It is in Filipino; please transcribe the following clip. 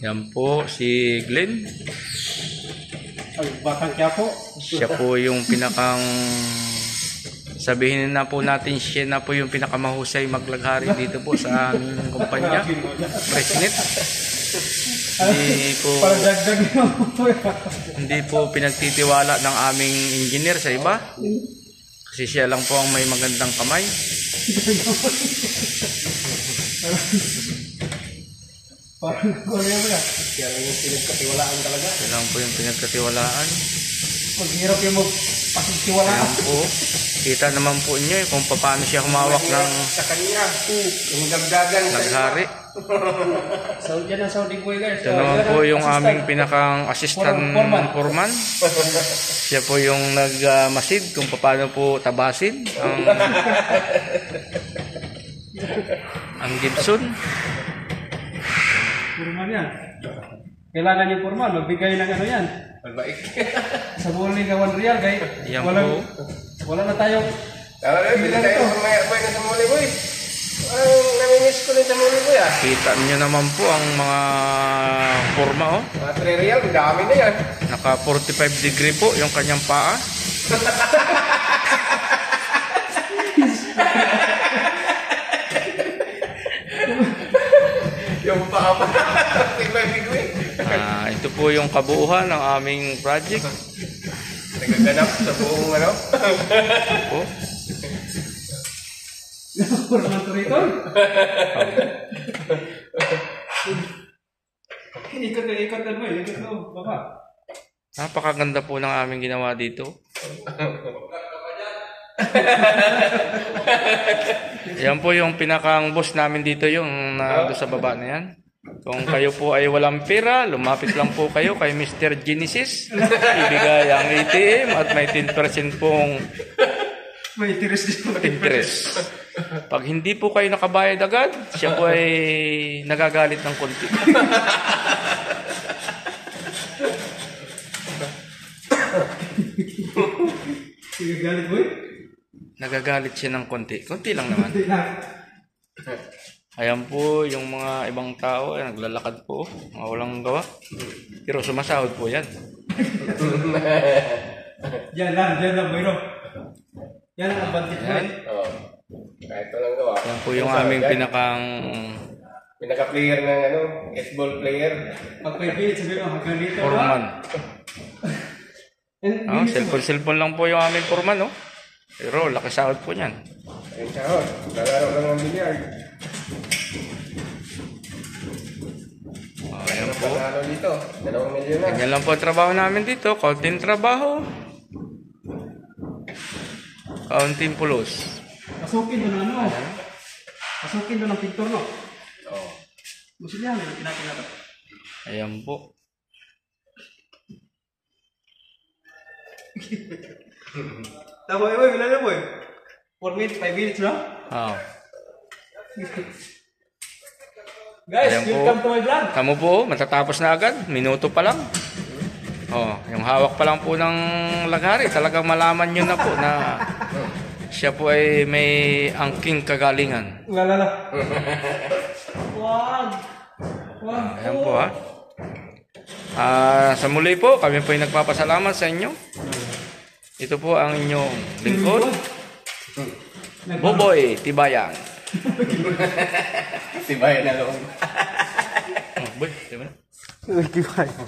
Yan po si Glenn. Batang Quiapo. Siya po yung pinakang, sabihin na po natin, siya na po yung pinakamahusay maglaghari dito po sa aming kumpanya, President. Hindi po pinagtitiwala ng aming engineer sa iba. Kasi siya lang po ang may magandang kamay. Parang siya lang yung pinagkatiwalaan talaga. Siya lang po yung pinagkatiwalaan. Maghirap yung magpakitiwalaan. Ayan po. Kita naman po niyo kung paano siya humawak ng sa kanya. Yung gagdagan sa laghari. Saudi na Saudi boy guys. Ito naman po yung aming pinakang assistant foreman. Siya po yung nagmasid kung paano po tabasin ang Gibson. Foreman yan. Kailangan yung foreman, magbigay ng ano yan. Malbaik. Sa muli ka 1 real guys. Yan po. Wala na tayong Tara rin, bili tayo ng may na sa muli boy. Namimiss ko rin sa muli boy ah. Kita niyo naman po ang mga forma oh. Mga 3 real, dami na yan. Naka 45 degree po yung kanyang paa. Yung paa pa. 45 degree. Ito po yung kabuuhan ng aming project. Nagaganap sa buong ano. Po. foreman to rito. Ikot mo, ikot mo, baba. Napakaganda po ng aming ginawa dito. Yan po yung pinakang boss namin dito, yung nando sa baba na yan. Kung kayo po ay walang pera, lumapit lang po kayo kay Mr. Genesis. Ibigay ang ATM at may 10% pong May interest. Pag hindi po kayo nakabayad agad, siya po ay nagagalit ng konti. Nagagalit boy? Nagagalit siya ng konti. Konti lang naman. Ayan po yung mga ibang tao ay naglalakad po, mga walang gawa. Pero sumasahod po yan. Diyan lang, mayroon. Yan ang advantage mo. Oo. Kahit walang gawa. Yan po yung aming Pinaka-player ng ano, baseball player. Pag may bilit, sabi mo, hanggang dito. foreman. Cellphone lang po yung aming foreman, no? Pero laki sahod po niyan. Ayun siya ho. Lalaro lang ng bilyard. Ayan po. Panalo dito. 2 milyon na. Ganyan lang po ang trabaho namin dito. Kaunting trabaho. Kaunting pulos. Pasukin doon ano? Pasukin doon ang pintor, no? Oo. Gusto niya, may pinapinata. Ayan po. Tama, boy, bilang na, boy. 4 minutes, 5 minutes, no? Oh. Guys, Ayan po. welcome to my vlog. Tamo po, matatapos na agad. Minuto pa lang. Oh, yung hawak pa lang po ng laghari. Talagang malaman nyo na po na siya po ay may angking kagalingan. Wala. Wag. Ayan po ha. Sa muli po, kami po ay nagpapasalamat sa inyo. Ito po ang inyong lingkod, Boboy Tibayan. Tibayan na lang. Boy, diba? Tibayan.